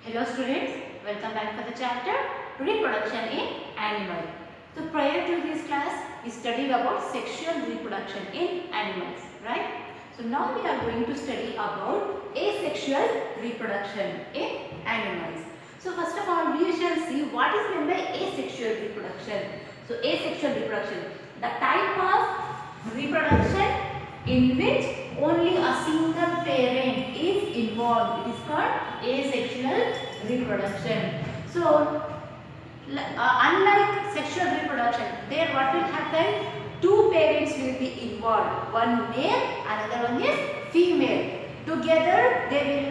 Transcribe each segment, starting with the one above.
Hello students, welcome back for the chapter Reproduction in Animal. So prior to this class, we studied about sexual reproduction in animals, right? So now we are going to study about asexual reproduction in animals. So first of all, we shall see what is meant by asexual reproduction. So asexual reproduction, the type of reproduction in which only a single parent is involved. It is called asexual reproduction. So, unlike sexual reproduction, there what will happen? Two parents will be involved. One male, another one is female. Together, they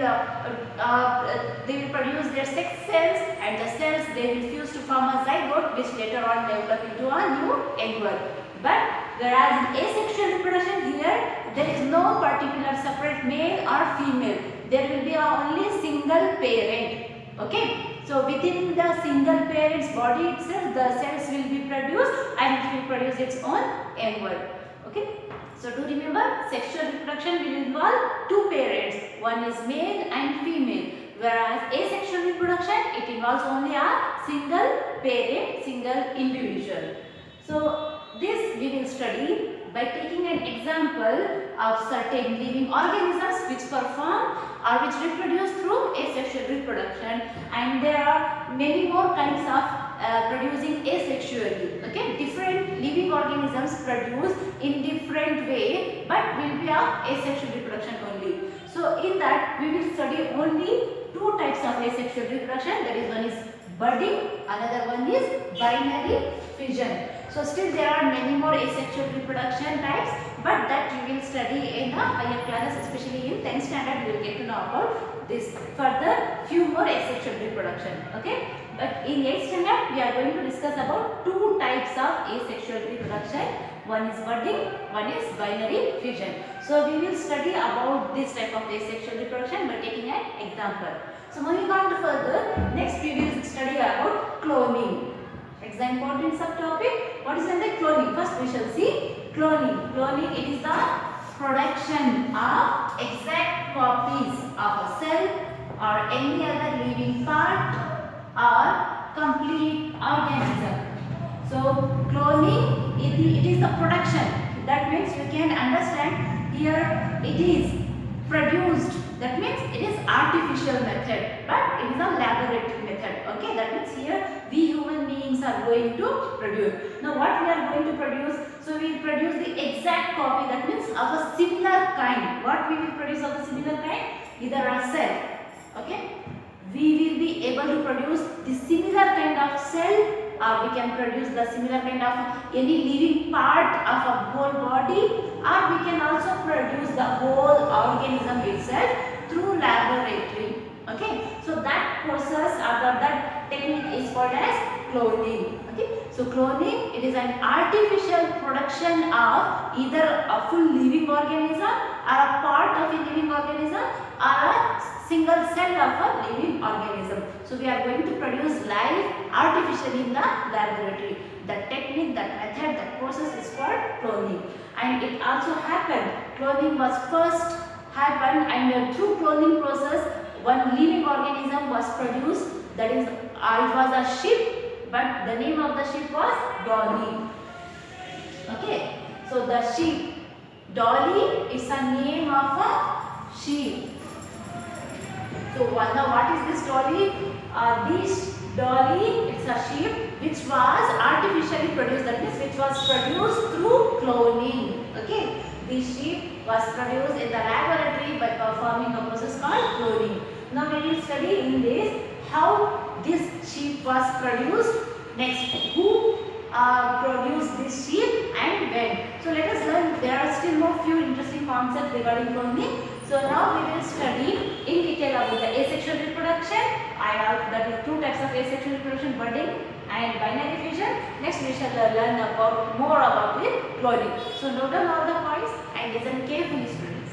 will produce their sex cells, and the cells they will fuse to form a zygote, which later on develop into a new embryo. But whereas in asexual reproduction here, there is no particular separate male or female. There will be only single parent. Okay. So within the single parent's body itself, the cells will be produced and it will produce its own embryo. Okay. So to remember, sexual reproduction will involve two parents. One is male and female. Whereas asexual reproduction, it involves only a single parent, single individual. So this we will study by taking an example of certain living organisms which perform or which reproduce through asexual reproduction, and there are many more kinds of producing asexually. Okay, different living organisms produce in different way but will be of asexual reproduction only. So in that we will study only two types of asexual reproduction, that is, one is budding, another one is binary fission. So still there are many more asexual reproduction types, but that you will study in the higher classes, especially in 10th standard you will get to know about this. Further, few more asexual reproduction. Okay, but in 8th standard we are going to discuss about two types of asexual reproduction. One is budding, one is binary fission. So we will study about this type of asexual reproduction by taking an example. So moving on to further, next we will study about cloning. It's an important subtopic. What is the cloning? First we shall see cloning. Cloning, it is the production of exact copies of a cell or any other living part or complete organism. So cloning, it is the production. That means you can understand here it is produced. That means it is artificial method, but it is a laboratory method. Okay, that means here we human beings are going to produce. Now what we are going to produce? So we will produce the exact copy, that means of a similar kind. What we will produce of a similar kind? Either a cell. Okay, we will be able to produce the similar kind of cell, or we can produce the similar kind of any living part of a whole body, or we can also produce the whole organism itself through laboratory. Okay, so that process or that technique is called as cloning. Okay, so cloning, it is an artificial production of either a full living organism or a part of a living organism or a single cell of a living organism. So we are going to produce life artificially in the laboratory. The technique, that method, that process is called cloning. And it also happened, cloning was first happened, and through cloning process one living organism was produced, that is, it was a sheep, but the name of the sheep was Dolly. Okay, so the sheep Dolly is a name of a sheep. So now what is this Dolly? This Dolly, it's a sheep which was artificially produced, that means which was produced through cloning. Okay, this sheep was produced in the laboratory by performing a process called cloning. Now we will study in this how this sheep was produced. Next, who produced this sheep and when. So let us learn. There are still more few interesting concepts regarding cloning. So now we will study in detail about the asexual reproduction. That is two types of asexual reproduction, budding and binary fission. Next we shall learn about more about the cloning. So note down all the points and listen carefully, students.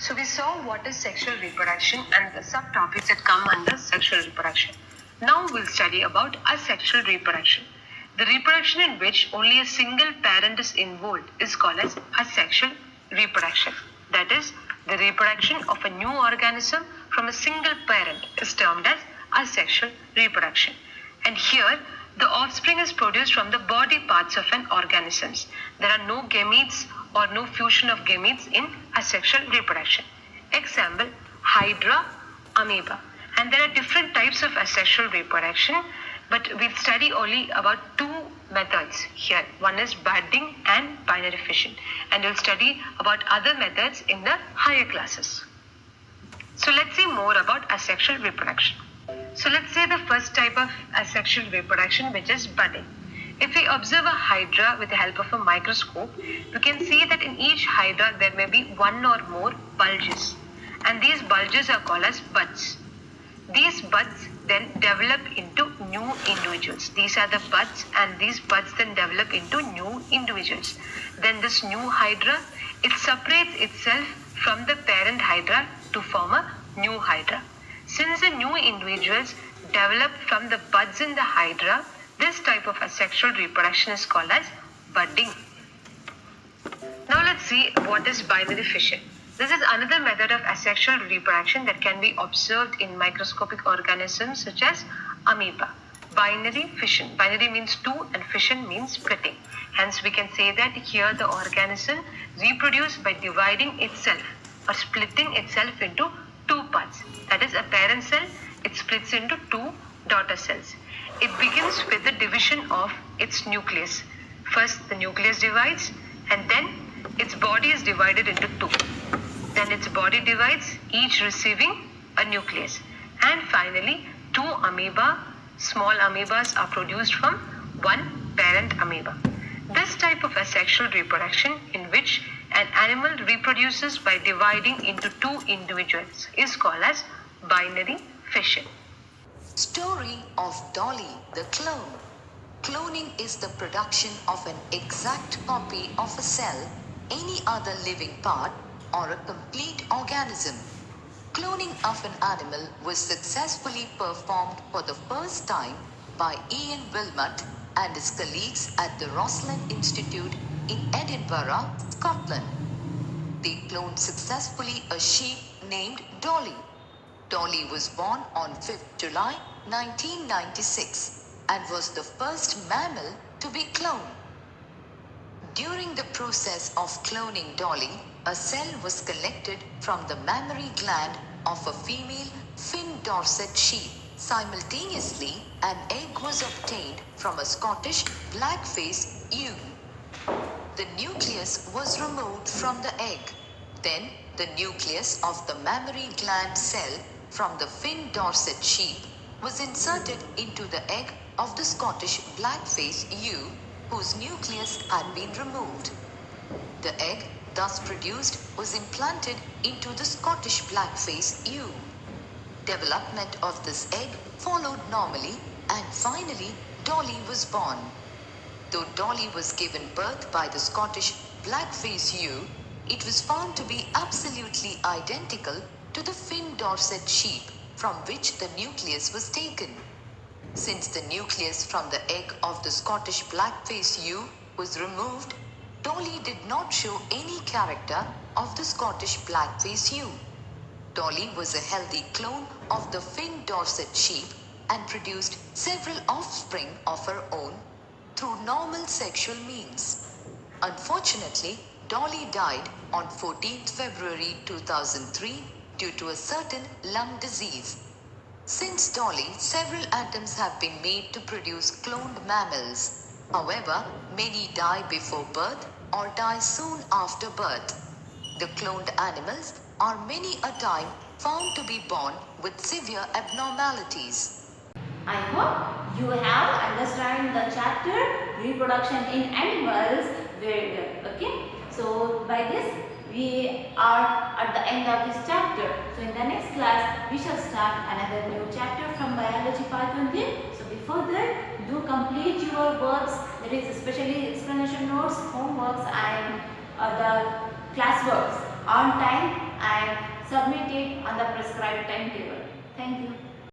So we saw what is sexual reproduction and the subtopics that come under sexual reproduction. Now we'll study about asexual reproduction. The reproduction in which only a single parent is involved is called as asexual reproduction. That is, the reproduction of a new organism from a single parent is termed as asexual reproduction. And here, the offspring is produced from the body parts of an organism. There are no gametes or no fusion of gametes in asexual reproduction. Example, Hydra, amoeba. And there are different types of asexual reproduction, but we'll study only about two methods here. One is budding and binary fission. And we'll study about other methods in the higher classes. So let's see more about asexual reproduction. So let's say the first type of asexual reproduction, which is budding. If we observe a hydra with the help of a microscope, we can see that in each hydra there may be one or more bulges. And these bulges are called as buds. These buds then develop into new individuals. These are the buds, and these buds then develop into new individuals. Then this new hydra, it separates itself from the parent hydra to form a new hydra. Since the new individuals develop from the buds in the hydra, this type of asexual reproduction is called as budding. Now let's see what is binary fission. This is another method of asexual reproduction that can be observed in microscopic organisms such as amoeba. Binary fission. Binary means two and fission means splitting. Hence we can say that here the organism reproduces by dividing itself or splitting itself into two parts. That is, a parent cell, it splits into two daughter cells. It begins with the division of its nucleus. First the nucleus divides, and then its body is divided into two. Then its body divides, each receiving a nucleus. And finally, two amoeba, small amoebas are produced from one parent amoeba. This type of asexual reproduction, in which an animal reproduces by dividing into two individuals, is called as binary fission. Story of Dolly the clone. Cloning is the production of an exact copy of a cell, any other living part, or a complete organism. Cloning of an animal was successfully performed for the first time by Ian Wilmot and his colleagues at the Rosslyn Institute in Edinburgh, Scotland. They cloned successfully a sheep named Dolly. Dolly was born on 5th July 1996 and was the first mammal to be cloned. During the process of cloning Dolly, a cell was collected from the mammary gland of a female fin Dorset sheep. Simultaneously, an egg was obtained from a Scottish blackface ewe. The nucleus was removed from the egg. Then, the nucleus of the mammary gland cell from the fin Dorset sheep was inserted into the egg of the Scottish blackface ewe, whose nucleus had been removed. The egg thus produced was implanted into the Scottish blackface ewe. Development of this egg followed normally, and finally Dolly was born. Though Dolly was given birth by the Scottish blackface ewe, it was found to be absolutely identical to the fin Dorset sheep from which the nucleus was taken. Since the nucleus from the egg of the Scottish blackface ewe was removed, Dolly did not show any character of the Scottish blackface ewe. Dolly was a healthy clone of the fin Dorset sheep and produced several offspring of her own through normal sexual means. Unfortunately, Dolly died on 14th February 2003 due to a certain lung disease. Since Dolly, several attempts have been made to produce cloned mammals. However, many die before birth or die soon after birth. The cloned animals are many a time found to be born with severe abnormalities. I hope you have understand the chapter reproduction in animals very well. Okay. So by this we are at the end of this chapter. So in the next class we shall start another new chapter from biology part 20. So before that, do complete your works, that is especially explanation notes, homeworks and other class works on time and submit it on the prescribed timetable. Thank you.